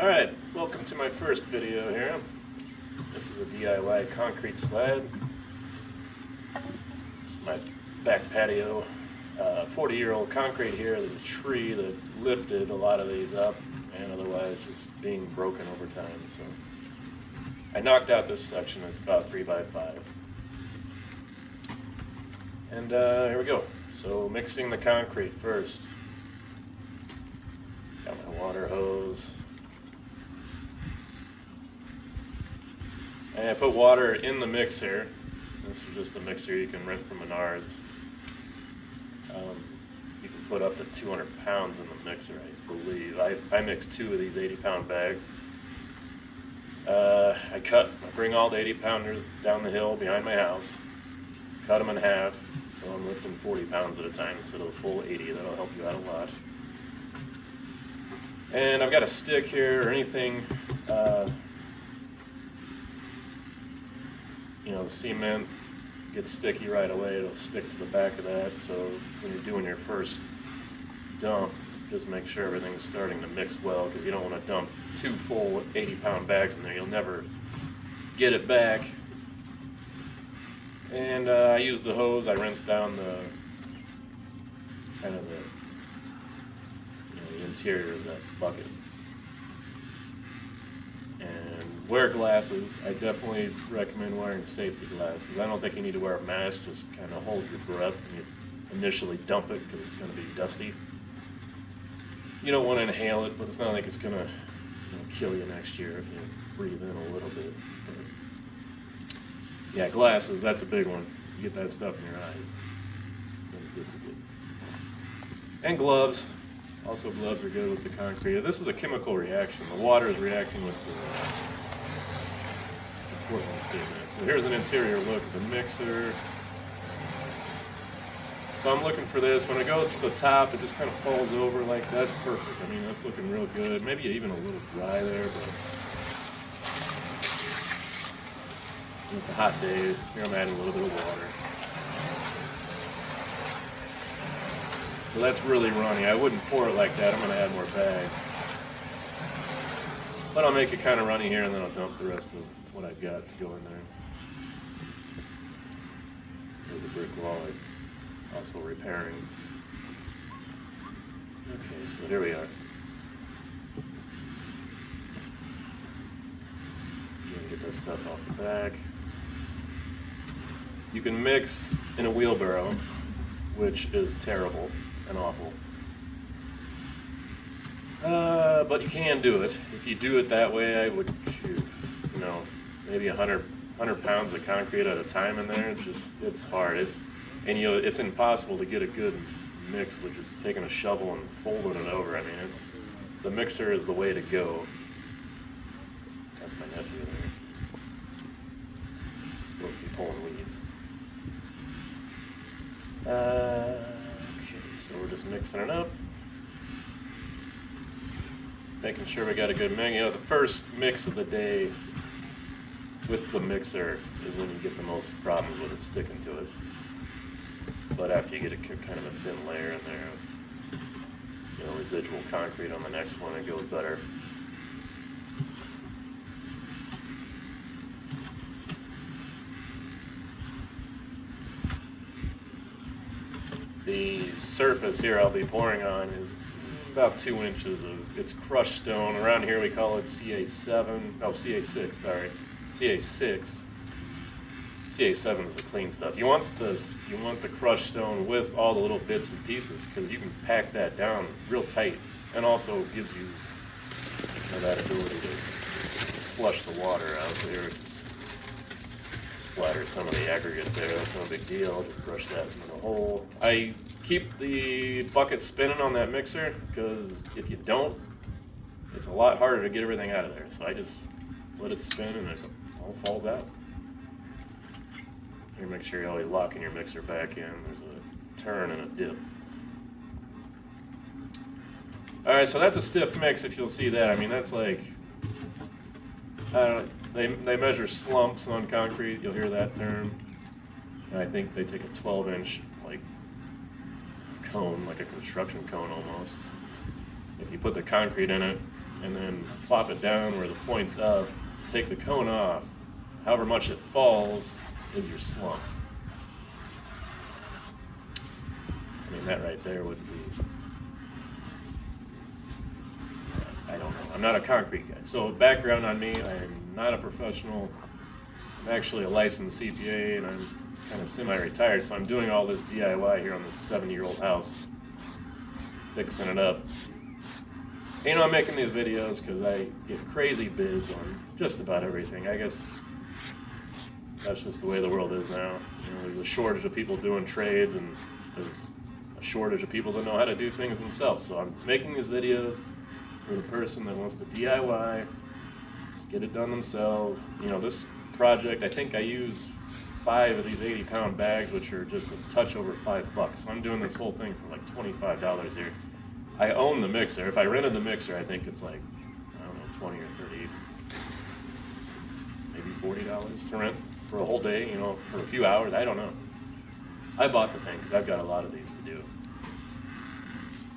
Alright, welcome to my first video here. This is a DIY concrete slab. This is my back patio. 40-year-old concrete here. There's a tree that lifted a lot of these up and otherwise just being broken over time. So I knocked out this section. It's about 3 by 5. And here we go. So mixing the concrete first. Got my water hose. And I put water in the mixer. This is just a mixer you can rent from Menards. You can put up to 200 pounds in the mixer, I believe. I mixed 2 of these 80-pound bags. I bring all the 80-pounders down the hill behind my house, cut them in half, so I'm lifting 40 pounds at a time instead of the full 80. That'll help you out a lot. And I've got a stick here or anything. The cement gets sticky right away. It'll stick to the back of that. So when you're doing your first dump, just make sure everything's starting to mix well, because you don't want to dump 2 full 80-pound bags in there. You'll never get it back. And I use the hose. I rinse down the interior of that bucket. And wear glasses. I definitely recommend wearing safety glasses. I don't think you need to wear a mask. Just kind of hold your breath when you initially dump it, because it's going to be dusty. You don't want to inhale it, but it's not like it's going to kill you next year if you breathe in a little bit. But yeah, glasses, that's a big one. You get that stuff in your eyes. Good. And gloves. Also, gloves are good with the concrete. This is a chemical reaction. The water is reacting with the Portland cement. So here's an interior look at the mixer. So I'm looking for this. When it goes to the top, it just kind of falls over like that. That's perfect. I mean, that's looking real good. Maybe even a little dry there, but it's a hot day. Here I'm adding a little bit of water. So that's really runny. I wouldn't pour it like that. I'm going to add more bags. But I'll make it kind of runny here, and then I'll dump the rest of what I've got to go in there. There's the brick wall I'm also repairing. Okay, so here we are. Get that stuff off the back. You can mix in a wheelbarrow, which is terrible and awful. But you can do it. If you do it that way, I would shoot, maybe 100 pounds of concrete at a time in there. It's hard. It's impossible to get a good mix with just taking a shovel and folding it over. I mean, the mixer is the way to go. That's my nephew there. He's supposed to be pulling weeds. Okay, so we're just mixing it up. Making sure we got a good mix. The first mix of the day with the mixer is when you get the most problems with it sticking to it. But after you get kind of a thin layer in there of residual concrete on the next one, it goes better. The surface here I'll be pouring on is about 2 inches of, it's crushed stone. Around here we call it CA6, sorry. CA6. CA7 is the clean stuff. You want the crushed stone with all the little bits and pieces, because you can pack that down real tight, and also gives you that ability to flush the water out. So here it's splatter some of the aggregate there. That's no big deal. Just brush that into the hole. I keep the bucket spinning on that mixer, because if you don't, it's a lot harder to get everything out of there. So I just let it spin and it all falls out. You make sure you're always locking your mixer back in. There's a turn and a dip. Alright, so that's a stiff mix, if you'll see that. I mean, that's like, I don't know, they measure slumps on concrete. You'll hear that term. And I think they take a 12-inch cone, like a construction cone almost. If you put the concrete in it, and then plop it down where the point's up, take the cone off. However much it falls is your slump. I mean, that right there would be, I don't know. I'm not a concrete guy. So background on me, I am not a professional. I'm actually a licensed CPA, and I'm kind of semi-retired, so I'm doing all this DIY here on this 70-year-old house, fixing it up. You know, I'm making these videos because I get crazy bids on just about everything. I guess that's just the way the world is now. You know, there's a shortage of people doing trades, and there's a shortage of people that know how to do things themselves. So I'm making these videos for the person that wants to DIY, get it done themselves. You know, this project, I think I used 5 of these 80-pound bags, which are just a touch over $5. So I'm doing this whole thing for like $25 here. I own the mixer. If I rented the mixer, I think it's like, I don't know, 20 or 30, maybe $40 to rent for a whole day, you know, for a few hours. I don't know. I bought the thing because I've got a lot of these to do.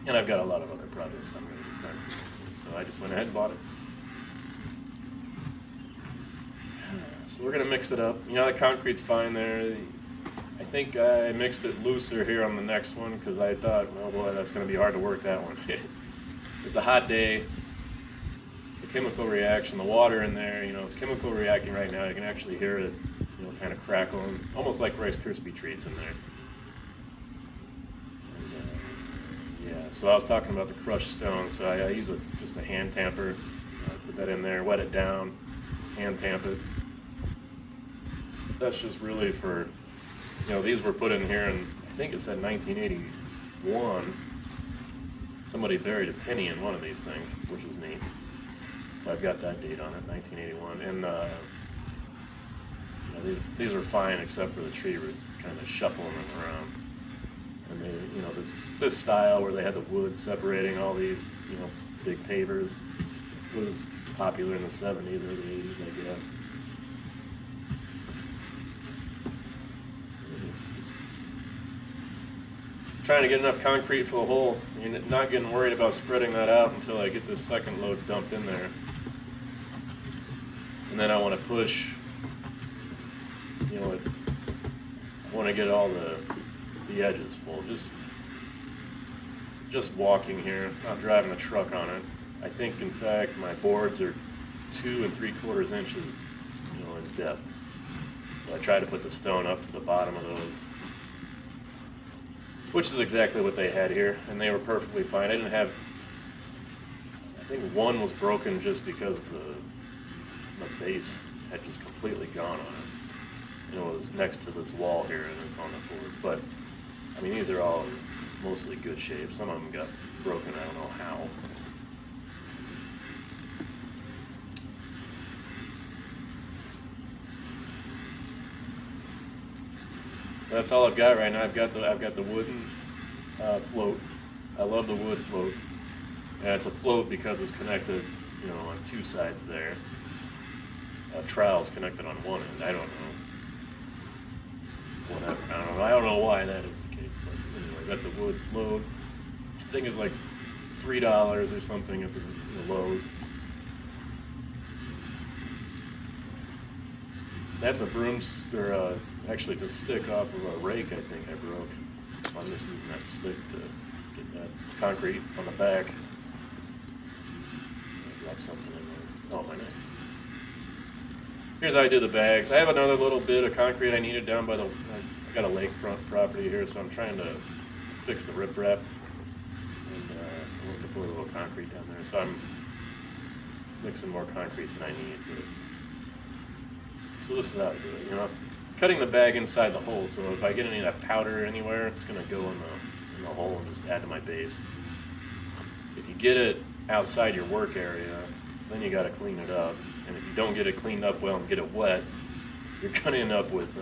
And I've got a lot of other projects I'm going to do concrete. So I just went ahead and bought it. So we're going to mix it up. You know, the concrete's fine there. I think I mixed it looser here on the next one because I thought, oh boy, that's going to be hard to work that one. It's a hot day. The chemical reaction, the water in there, you know, it's chemical reacting right now. You can actually hear it, you know, kind of crackling, almost like Rice Krispie treats in there. And, yeah, so I was talking about the crushed stone. So I use just a hand tamper. Put that in there, wet it down, hand tamp it. That's just really for, you know, these were put in here, and I think it said 1981. Somebody buried a penny in one of these things, which was neat. So I've got that date on it, 1981. And you know, these are fine except for the tree roots, kind of shuffling them around. And they, you know, this style where they had the wood separating all these, you know, big pavers was popular in the 70s, early 80s, I guess. Trying to get enough concrete for the hole. You're not getting worried about spreading that out until I get this second load dumped in there. And then I want to push, you know, I want to get all the edges full. Just walking here, not driving a truck on it. I think, in fact, my boards are 2 3/4 inches, you know, in depth. So I try to put the stone up to the bottom of those, which is exactly what they had here, and they were perfectly fine. I didn't have, I think one was broken just because the base had just completely gone on it. You know, it was next to this wall here, and it's on the board. But, I mean, these are all in mostly good shape. Some of them got broken, I don't know how. That's all I've got right now. I've got the wooden float. I love the wood float. And it's a float because it's connected, you know, on 2 sides there. Trowel's connected on one end. I don't know. Whatever. I don't know why that is the case, but anyway, that's a wood float. The thing is like $3 or something at the Lowe's. That's a broom, or actually it's a stick off of a rake, I think I broke. So I'm just using that stick to get that concrete on the back. I dropped something in there. Oh, my neck. Here's how I do the bags. I have another little bit of concrete I needed down by the, I got a lakefront property here, so I'm trying to fix the riprap. And I want to put a little concrete down there. So I'm mixing more concrete than I need. So this is how I do it, you know. Cutting the bag inside the hole, so if I get any of that powder anywhere, it's going to go in the hole and just add to my base. If you get it outside your work area, then you got to clean it up. And if you don't get it cleaned up well and get it wet, you're going to end up with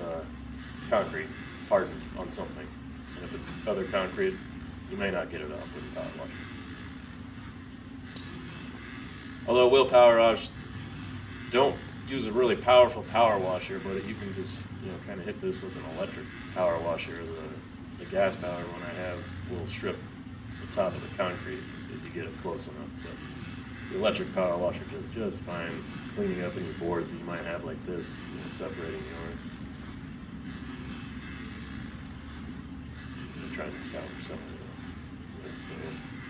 concrete hardened on something. And if it's other concrete, you may not get it off with a power washer. Although will power wash, don't use a really powerful power washer, but you can just, you know, kind of hit this with an electric power washer. The gas power one I have will strip the top of the concrete if you get it close enough. But The electric power washer does just fine cleaning up any boards that you might have like this, separating yarn. I'm trying to salvage some of it.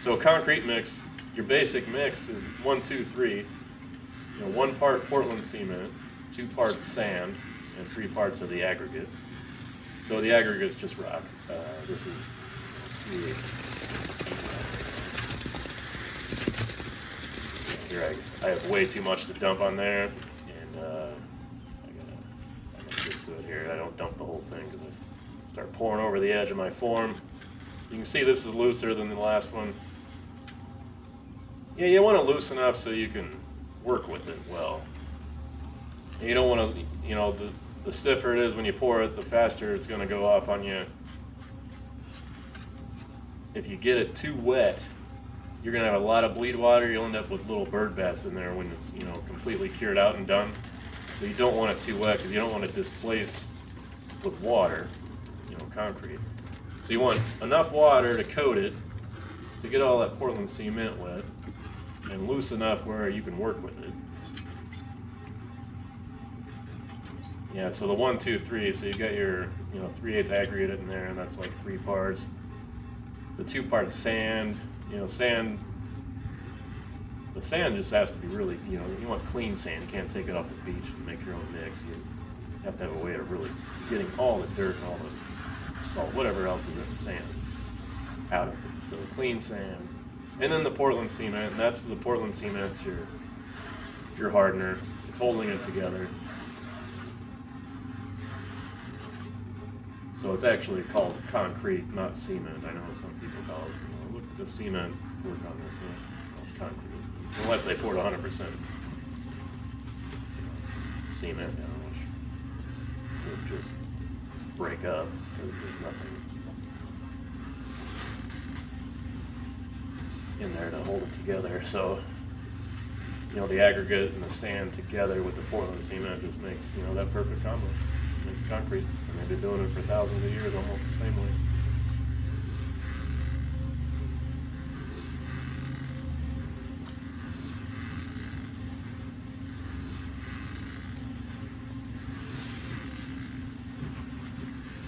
So concrete mix, your basic mix is 1, 2, 3. 1 part Portland cement, 2 parts sand, and 3 parts of the aggregate. So the aggregate is just rock. This is 3/8. Here I have way too much to dump on there, and I'm gonna get to it here. I don't dump the whole thing because I start pouring over the edge of my form. You can see this is looser than the last one. Yeah, you want to loosen up so you can work with it well. And you don't want to, the stiffer it is when you pour it, the faster it's going to go off on you. If you get it too wet, you're going to have a lot of bleed water. You'll end up with little bird baths in there when it's completely cured out and done. So you don't want it too wet because you don't want to displace with water, concrete. So you want enough water to coat it to get all that Portland cement wet and loose enough where you can work with it. Yeah, so the 1, 2, 3, so you got your 3/8 aggregate in there, and that's like 3 parts. The 2 parts sand, the sand just has to be really, you want clean sand. You can't take it off the beach and make your own mix. You have to have a way of really getting all the dirt and all the salt, whatever else is in the sand, out of it. So clean sand. And then the Portland cement, and that's the Portland cement's your hardener. It's holding it together. So it's actually called concrete, not cement. I know some people call it, look at the cement work on this. No, it's concrete. Unless they poured 100% cement down, which would just break up because there's nothing in there to hold it together. So, the aggregate and the sand together with the Portland cement just makes, that perfect combo. Makes concrete. And they've been doing it for thousands of years almost the same way.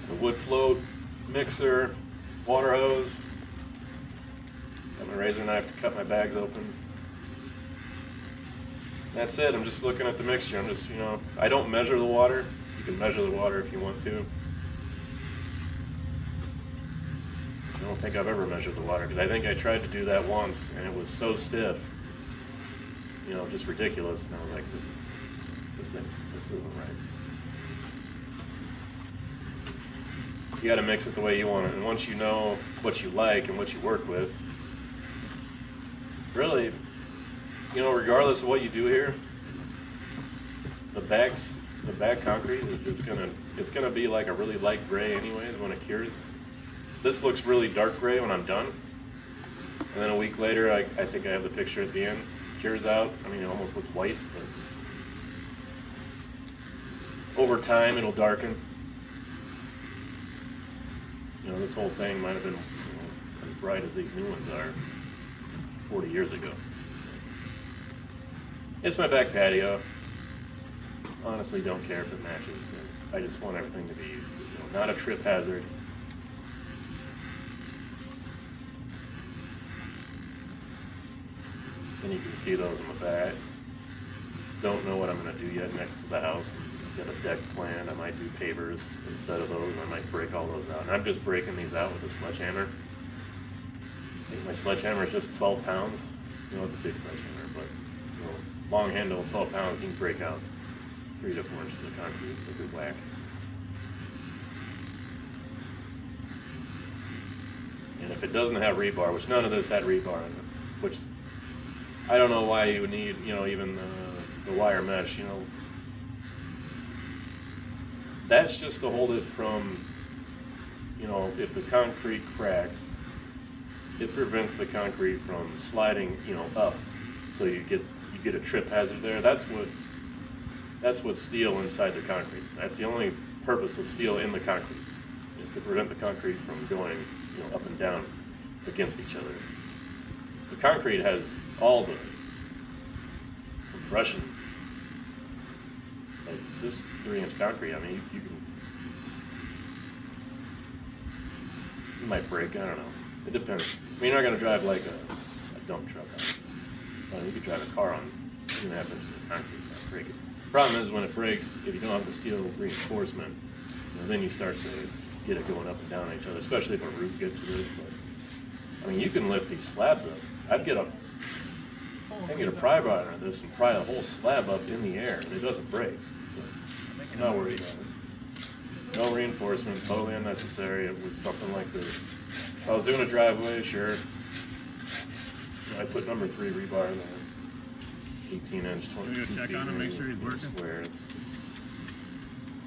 So wood float, mixer, water hose. Got my razor knife to cut my bags open. That's it. I'm just looking at the mixture. I'm just, I don't measure the water. You can measure the water if you want to. I don't think I've ever measured the water because I think I tried to do that once and it was so stiff, just ridiculous. And I was like, this isn't right. You got to mix it the way you want it, and once you know what you like and what you work with, really, regardless of what you do here, the bag concrete is it's gonna be like a really light gray anyways when it cures. This looks really dark gray when I'm done, and then a week later, I think I have the picture at the end. Cures out. I mean, it almost looks white, but over time it'll darken. This whole thing might have been as bright as these new ones are 40 years ago. It's my back patio. Honestly, don't care if it matches. I just want everything to be, not a trip hazard. And you can see those in the back. Don't know what I'm going to do yet next to the house. Got a deck planned. I might do pavers instead of those. I might break all those out. And I'm just breaking these out with a sledgehammer. I think my sledgehammer is just 12 pounds. It's a big sledgehammer, but long handle, 12 pounds, you can break out 3 to 4 inches of concrete with a good whack. And if it doesn't have rebar, which none of this had rebar in it, which I don't know why you would need, even the wire mesh, That's just to hold it from, if the concrete cracks, it prevents the concrete from sliding, up. So you get a trip hazard there. That's what steel inside the concrete. That's the only purpose of steel in the concrete, is to prevent the concrete from going, up and down against each other. The concrete has all the brushing like this 3-inch concrete. I mean, you might break. I don't know. It depends. I mean, you're not gonna drive like a dump truck on it. Well, you could drive a car on 2.5 inches of concrete and break it. Problem is when it breaks, if you don't have the steel reinforcement, then you start to get it going up and down on each other, especially if a root gets to this. But I mean, you can lift these slabs up. I can get a pry bar on this and pry the whole slab up in the air, and it doesn't break. So I'm not worried about it. No reinforcement, totally unnecessary. It was something like this. If I was doing a driveway, sure. I put number 3 rebar in there. 18-inch, 22 feet squared.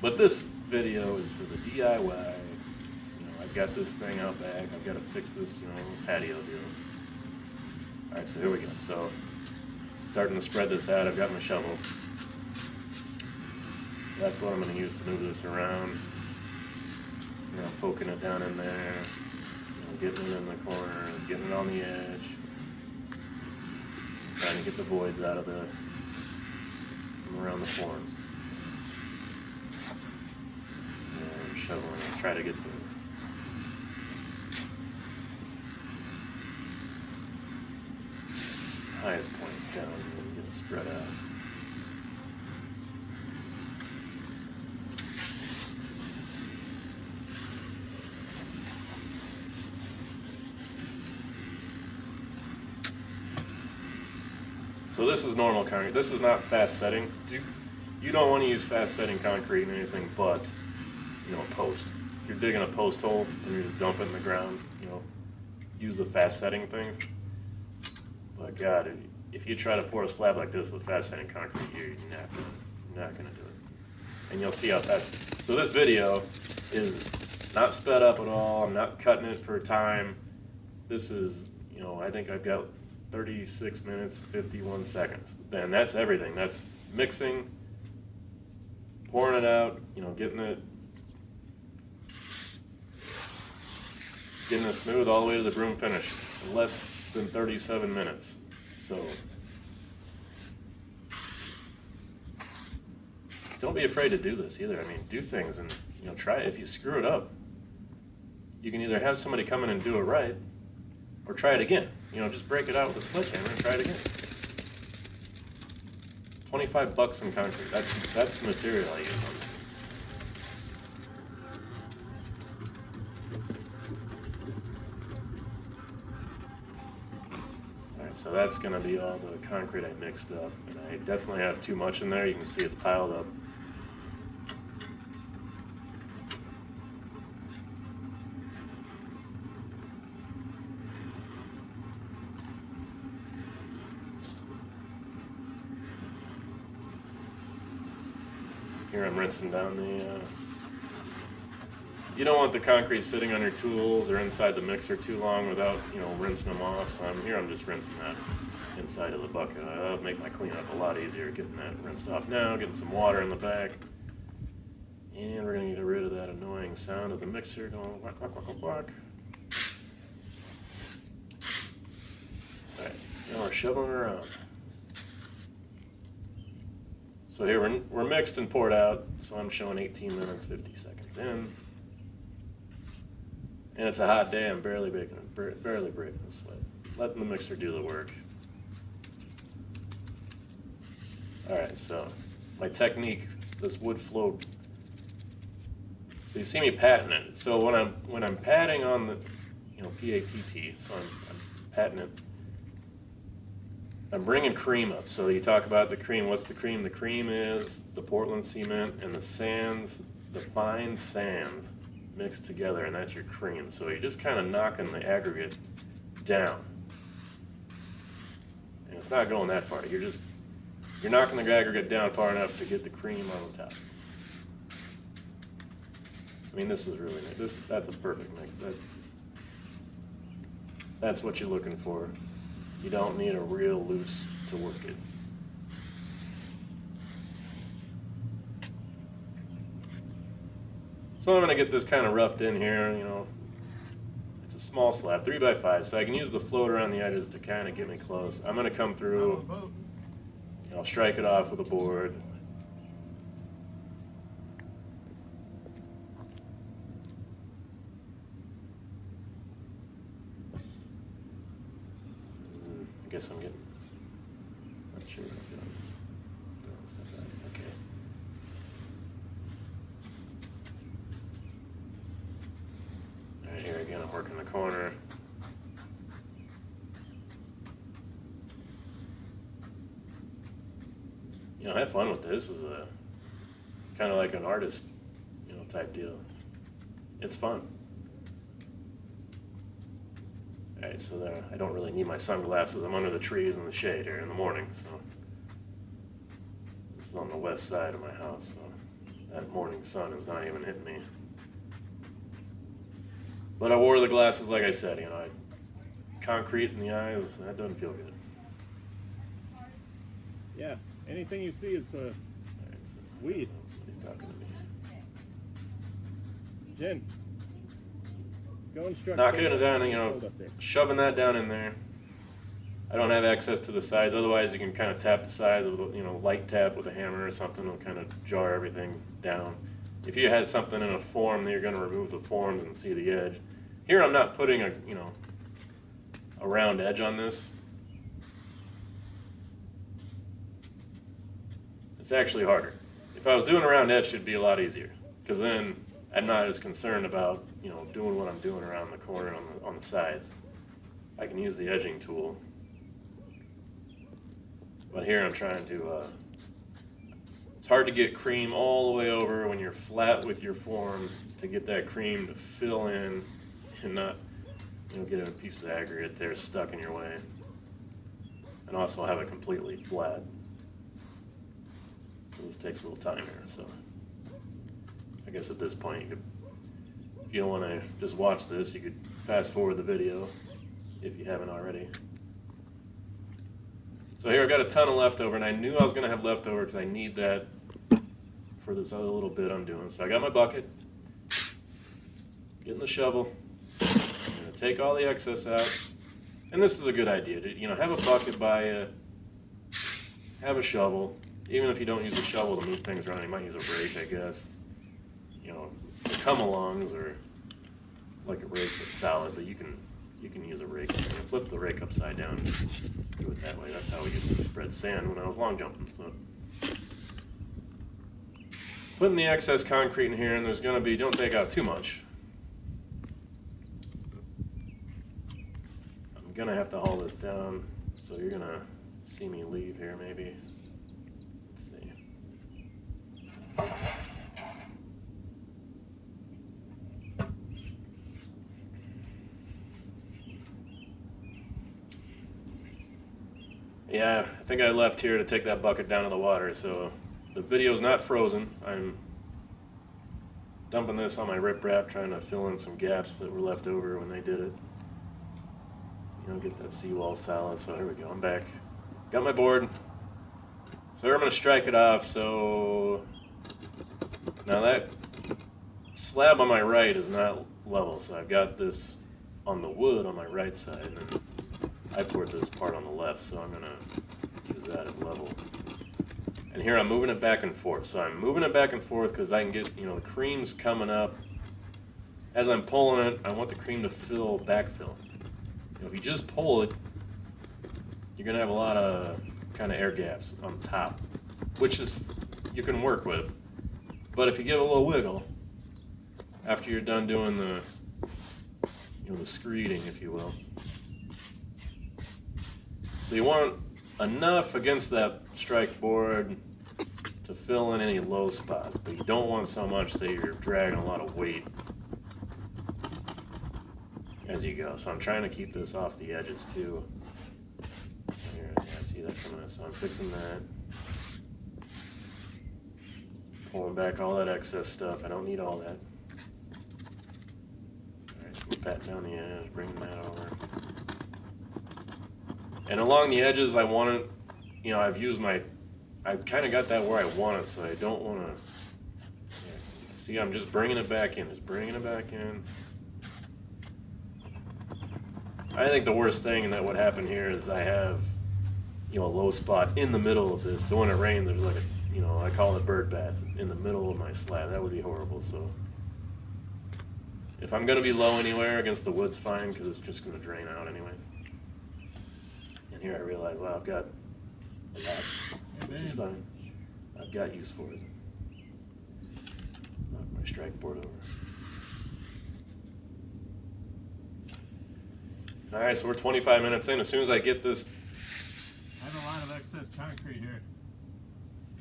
But this video is for the DIY. You know, I've got this thing out back. I've got to fix this, patio deal. All right, so here we go. So, starting to spread this out. I've got my shovel. That's what I'm going to use to move this around. Poking it down in there. Getting it in the corner, getting it on the edge. Trying to get the voids out of from around the forms. And shoveling and try to get the highest points down and get it spread out. So this is normal concrete. This is not fast setting. You don't want to use fast setting concrete in anything but, a post. If you're digging a post hole and you're just dumping it in the ground, use the fast setting things. But God, if you try to pour a slab like this with fast setting concrete, you're not gonna do it. And you'll see how fast. So this video is not sped up at all. I'm not cutting it for time. This is, I think I've got 36 minutes, 51 seconds. And that's everything. That's mixing, pouring it out, getting it smooth all the way to the broom finish in less than 37 minutes. So don't be afraid to do this either. I mean, do things and, try it. If you screw it up, you can either have somebody come in and do it right or try it again. Just break it out with a sledgehammer and try it again. $25 in concrete. That's the material I use on this. Alright, so that's going to be all the concrete I mixed up. And I definitely have too much in there. You can see it's piled up. Here I'm rinsing down you don't want the concrete sitting on your tools or inside the mixer too long without, rinsing them off. So I'm just rinsing that inside of the bucket. That'll make my cleanup a lot easier, getting that rinsed off now, getting some water in the back. And we're gonna get rid of that annoying sound of the mixer going whack, whack, whack, whack. All right, now we're shoveling around. So here we're mixed and poured out, so I'm showing 18 minutes, 50 seconds in. And it's a hot day, I'm barely breaking a sweat. Letting the mixer do the work. All right, so my technique, this wood flow. So you see me patting it. So when I'm patting on the, P-A-T-T, so I'm patting it. I'm bringing cream up. So you talk about the cream. What's the cream? The cream is the Portland cement and the sands, the fine sands mixed together, and that's your cream. So you're just kind of knocking the aggregate down. And it's not going that far. You're knocking the aggregate down far enough to get the cream on the top. I mean, this is really nice. That's a perfect mix. That's what you're looking for. You don't need a real loose to work it. So I'm going to get this kind of roughed in here, It's a small slab, 3x5, so I can use the float around the edges to kind of get me close. I'm going to come through, I'll strike it off with a board. I guess I'm getting, not sure what I'm doing. Throwing stuff out. Okay. Alright, here again, I'm working the corner. You know, have fun with this. This is a kind of like an artist, you know, type deal. It's fun. Alright, so there, I don't really need my sunglasses. I'm under the trees in the shade here in the morning, so. This is on the west side of my house, so that morning sun is not even hitting me. But I wore the glasses, like I said, you know, concrete in the eyes, that doesn't feel good. Yeah, anything you see, it's a Alright, so weed. somebody's talking to me. Jen, go instruct. Knocking it down, you know, Hold up there. shoving that down in there. I don't have access to the sides, otherwise you can kind of tap the sides with, you know, light tap with a hammer or something. It'll kind of jar everything down. If you had something in a form, then you're going to remove the forms and see the edge. Here I'm not putting a, you know, a round edge on this. It's actually harder. If I was doing a round edge, it'd be a lot easier, because then I'm not as concerned about, you know, doing what I'm doing around the corner on the sides. I can use the edging tool. But here I'm trying to, it's hard to get cream all the way over when you're flat with your form, to get that cream to fill in and not, you know, get a piece of aggregate there stuck in your way. And also have it completely flat. So this takes a little time here, so I guess at this point, you could, if you don't want to just watch this, you could fast forward the video if you haven't already. So here I've got a ton of leftover, and I knew I was going to have leftover because I need that for this other little bit I'm doing. So I got my bucket, getting the shovel, I'm going to take all the excess out, and this is a good idea. You know, have a bucket by you, have a shovel. Even if you don't use a shovel to move things around, you might use a rake, I guess. You know, the come-alongs are like a rake that's solid, but you can use a rake. You know, flip the rake upside down and just do it that way. That's how we used to spread sand when I was long jumping. So, putting the excess concrete in here, and there's going to be, don't take out too much. I'm going to have to haul this down, so you're going to see me leave here maybe. Let's see. Yeah, I think I left here to take that bucket down to the water, so the video's not frozen. I'm dumping this on my riprap, trying to fill in some gaps that were left over when they did it. You know, get that seawall solid. So here we go, I'm back. Got my board. So here I'm going to strike it off. So now that slab on my right is not level, so I've got this on the wood on my right side, and then I poured this part on the left, so I'm going to use that as level. And here I'm moving it back and forth. So I'm moving it back and forth because I can get, you know, the cream's coming up. As I'm pulling it, I want the cream to backfill. You know, if you just pull it, you're going to have a lot of kind of air gaps on top, which is, you can work with. But if you give it a little wiggle, after you're done doing the, you know, the screeding, if you will. So you want enough against that strike board to fill in any low spots, but you don't want so much that you're dragging a lot of weight as you go. So I'm trying to keep this off the edges too. So here, yeah, I see that coming in. So I'm fixing that. Pulling back all that excess stuff. I don't need all that. Alright, so we're patting down the edge, bringing that over. And along the edges, I want it, you know, I've kind of got that where I want it, so I don't want to, yeah, see, I'm just bringing it back in, I think the worst thing that would happen here is I have you know, a low spot in the middle of this. So when it rains, there's like a, you know, I call it bird bath in the middle of my slab. That would be horrible. So if I'm gonna be low anywhere against the wood's fine because it's just gonna drain out anyways. And here I realize, wow, I've got a lot, which is fine. I've got use for it. Knock my strike board over. All right, so we're 25 minutes in. As soon as I get this, I have a lot of excess concrete here.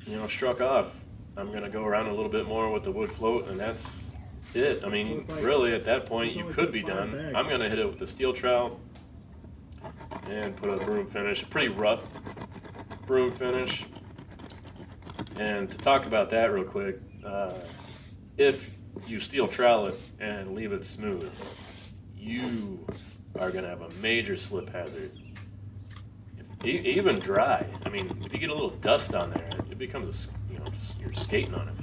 you know, struck off, I'm gonna go around a little bit more with the wood float, and that's it. I mean, really, at that point, you could be done. I'm gonna hit it with the steel trowel and put a broom finish, a pretty rough broom finish. And to talk about that real quick, if you steel trowel it and leave it smooth, you are gonna have a major slip hazard. Even dry. I mean, if you get a little dust on there, it becomes a, you know, just you're skating on it,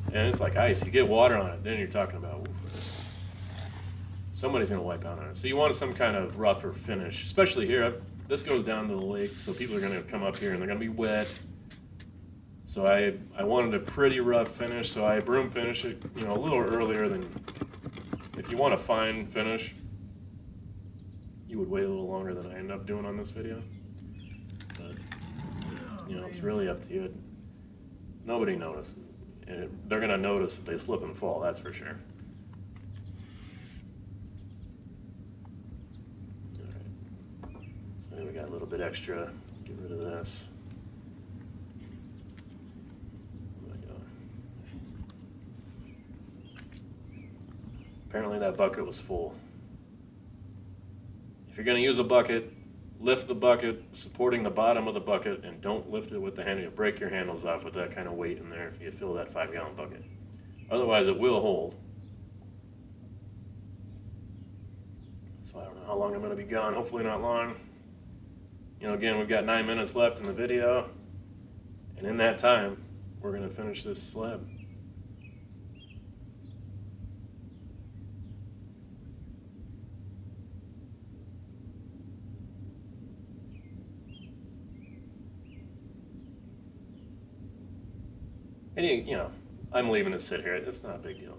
and it's like ice. You get water on it, then you're talking about oof, somebody's gonna wipe out on it. So you want some kind of rougher finish, especially here. This goes down to the lake, so people are gonna come up here and they're gonna be wet. So I wanted a pretty rough finish, so I broom finish it, you know, a little earlier than if you want a fine finish. You would wait a little longer than I end up doing on this video, but you know, it's really up to you. Nobody notices. They're gonna notice if they slip and fall, that's for sure. All right. So we got a little bit extra. Get rid of this. Apparently that bucket was full. If you're going to use a bucket, lift the bucket, supporting the bottom of the bucket, and don't lift it with the handle. You'll break your handles off with that kind of weight in there if you fill that 5-gallon bucket. Otherwise, it will hold. So I don't know how long I'm going to be gone. Hopefully not long. You know, again, we've got 9 minutes left in the video. And in that time, we're going to finish this slab. And you know, I'm leaving it sit here. It's not a big deal.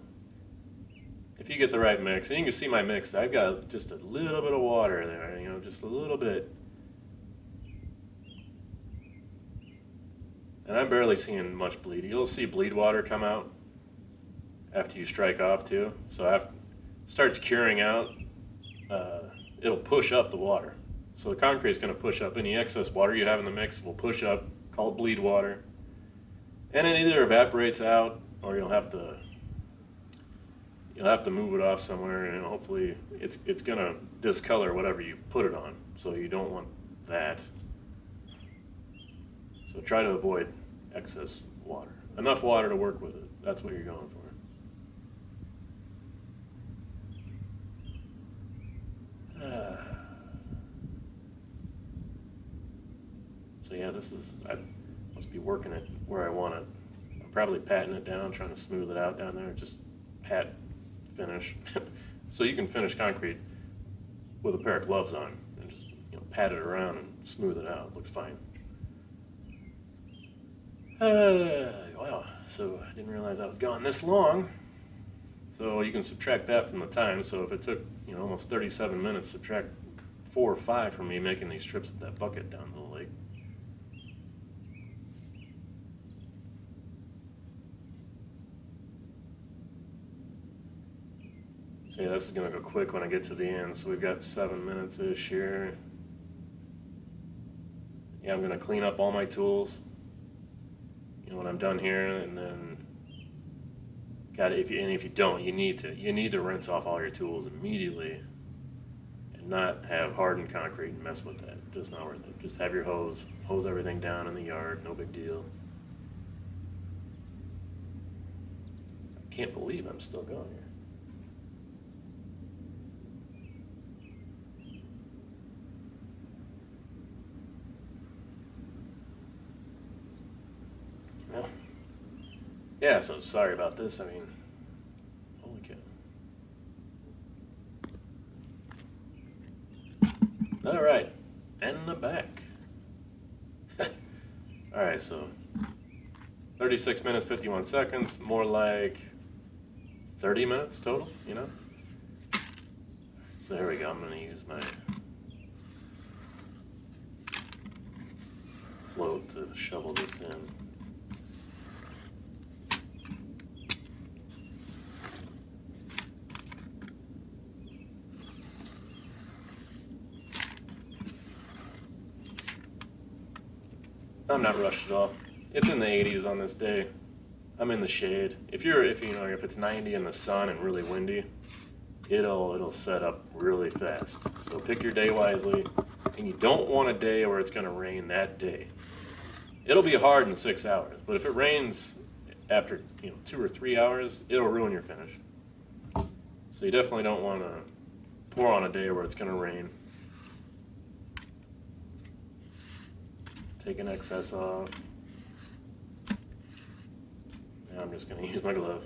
If you get the right mix, and you can see my mix, I've got just a little bit of water there, you know, just a little bit. And I'm barely seeing much bleed. You'll see bleed water come out after you strike off too. So after it starts curing out, it'll push up the water. So the concrete is going to push up. Any excess water you have in the mix will push up, call it bleed water. And it either evaporates out, or you'll have to move it off somewhere, and hopefully it's gonna discolor whatever you put it on. So you don't want that. So try to avoid excess water. Enough water to work with it. That's what you're going for. So yeah, I must be working it where I want it. I'm probably patting it down, trying to smooth it out down there. Just pat, finish. So you can finish concrete with a pair of gloves on and just, you know, pat it around and smooth it out. Looks fine. Wow. So I didn't realize I was gone this long. So you can subtract that from the time. So if it took, you know, almost 37 minutes, subtract 4 or 5 from me making these trips with that bucket down the lake. So yeah, this is gonna go quick when I get to the end. So we've got 7 minutes-ish here. Yeah, I'm gonna clean up all my tools, you know, when I'm done here, and then if you don't, you need to rinse off all your tools immediately and not have hardened concrete and mess with that. Just not worth it. Just have your hose everything down in the yard, no big deal. I can't believe I'm still going here. Yeah, so sorry about this. I mean, holy cow. All right, and the back. Alright, so 36 minutes, 51 seconds, more like 30 minutes total, you know? So here we go, I'm gonna use my float to shovel this in. I'm not rushed at all. It's in the 80s on this day. I'm in the shade. If it's 90 in the sun and really windy, it'll set up really fast. So pick your day wisely, and you don't want a day where it's going to rain that day. It'll be hard in 6 hours, but if it rains after 2 or 3 hours, it'll ruin your finish. So you definitely don't want to pour on a day where it's going to rain. Take an excess off. Now I'm just going to use my glove.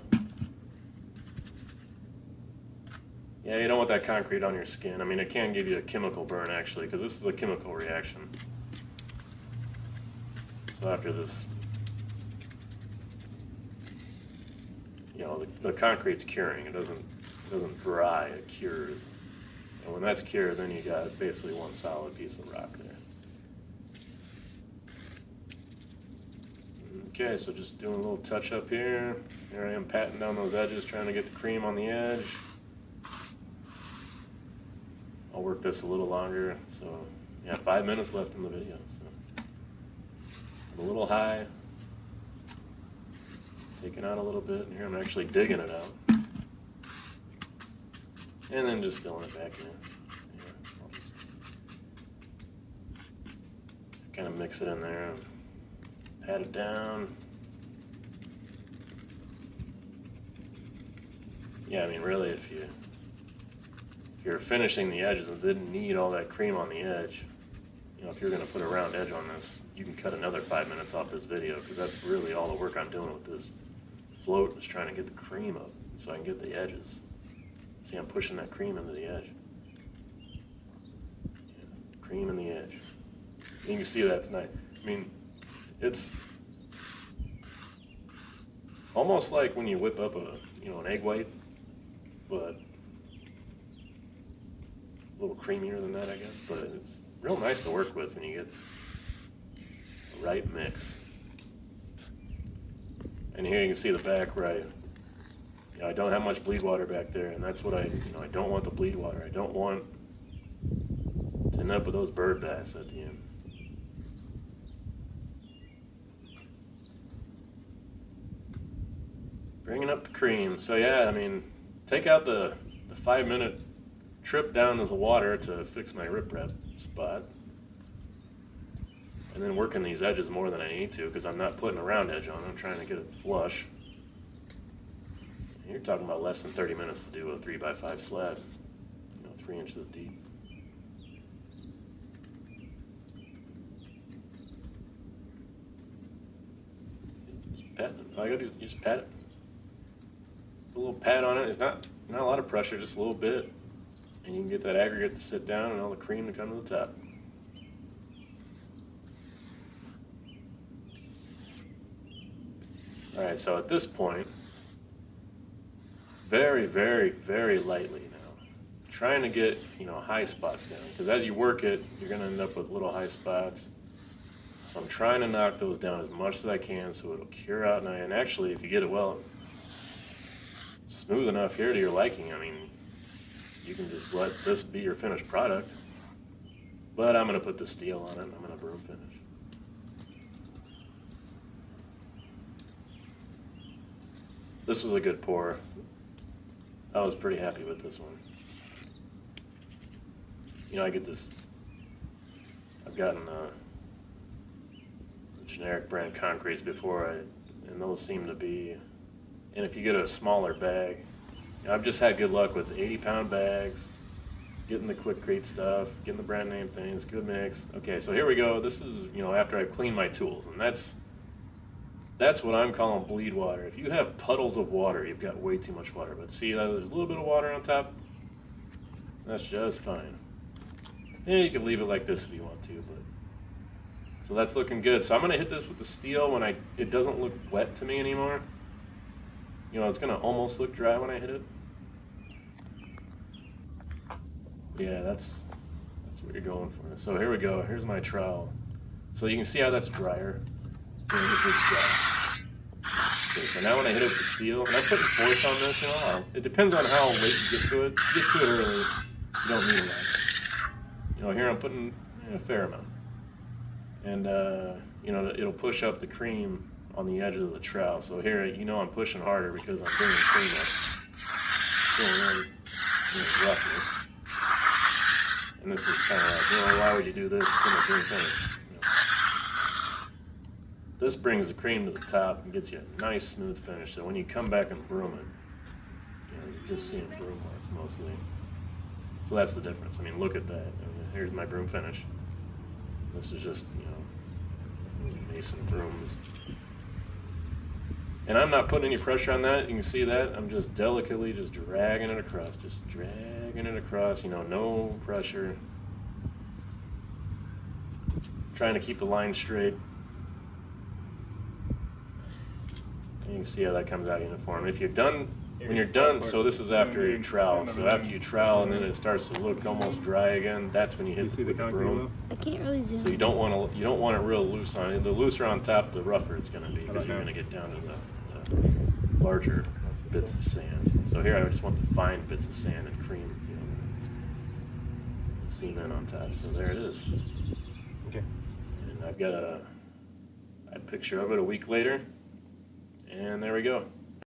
Yeah, you don't want that concrete on your skin. I mean, it can give you a chemical burn, actually, because this is a chemical reaction. So after this, the concrete's curing. It doesn't dry, it cures. And when that's cured, then you got basically one solid piece of rock there. Okay, so just doing a little touch up here. Here I am patting down those edges, trying to get the cream on the edge. I'll work this a little longer. So, yeah, 5 minutes left in the video. So, I'm a little high. Taking out a little bit. And here I'm actually digging it out. And then just filling it back in. Yeah, I'll just kind of mix it in there. Pat it down. Yeah, I mean, really, if you're finishing the edges and didn't need all that cream on the edge, if you're going to put a round edge on this, you can cut another 5 minutes off this video, because that's really all the work I'm doing with this float, is trying to get the cream up so I can get the edges. See, I'm pushing that cream into the edge. Yeah, cream in the edge. You can see that's nice. I mean, it's almost like when you whip up an egg white, but a little creamier than that, I guess. But it's real nice to work with when you get the right mix. And here you can see the back where I don't have much bleed water back there, and that's what I don't want the bleed water. I don't want to end up with those bird bass at the end. Bringing up the cream. So yeah, I mean, take out the 5-minute trip down to the water to fix my riprap spot. And then working these edges more than I need to, because I'm not putting a round edge on. I'm trying to get it flush. You're talking about less than 30 minutes to do a 3x5 slab, 3 inches deep. Just pat it. All you gotta do is you just pat it. Put a little pat on it. It's not a lot of pressure, just a little bit. And you can get that aggregate to sit down and all the cream to come to the top. All right, so at this point, very, very, very lightly now, trying to get high spots down, because as you work it, you're going to end up with little high spots. So I'm trying to knock those down as much as I can so it'll cure out. And actually, if you get it well smooth enough here to your liking, I mean, you can just let this be your finished product. But I'm going to put the steel on it, and I'm going to broom finish. This was a good pour. I was pretty happy with this one. I get this, I've gotten the generic brand concretes before, and those seem to be, and if you get a smaller bag, I've just had good luck with 80-pound bags, getting the Quikrete stuff, getting the brand name things, good mix. Okay, so here we go. This is, after I've cleaned my tools, and that's what I'm calling bleed water. If you have puddles of water, you've got way too much water. But see, there's a little bit of water on top. That's just fine. And you can leave it like this if you want to, but So that's looking good. So I'm gonna hit this with the steel when it doesn't look wet to me anymore. You know, it's gonna almost look dry when I hit it. Yeah, that's what you're going for. So here we go. Here's my trowel. So you can see how that's drier. Here's a big dry. Okay, so now when I hit it with the steel, and I'm putting force on this, you know, it depends on how late you get to it. If you get to it early, you don't need a lot. You know, here I'm putting a fair amount. And, you know, it'll push up the cream on the edges of the trowel. So here, you know, I'm pushing harder because I'm bringing cream up. Feeling roughness. And this is kind of like, you know, why would you do this? It's gonna bring finish. You know. This brings the cream to the top and gets you a nice smooth finish. So when you come back and broom it, you know, you're just seeing broom marks mostly. So that's the difference. I mean, look at that. I mean, here's my broom finish. This is just, you know, mason brooms. And I'm not putting any pressure on that. You can see that. I'm just delicately just dragging it across. Just dragging it across, you know, no pressure. Trying to keep the line straight. And you can see how that comes out uniform. If you're done, when you're done, so this is after your trowel. So after you trowel and then it starts to look almost dry again, that's when you hit You see the with the concrete broom. wheel? I can't really zoom. So you don't want it real loose on it. The looser on top, the rougher it's going to be How because about you're now? going to get down to the larger bits of sand. So here I just want the fine bits of sand and cream, you know, cement on top. So there it is. Okay. And I've got a picture of it a week later, and there we go.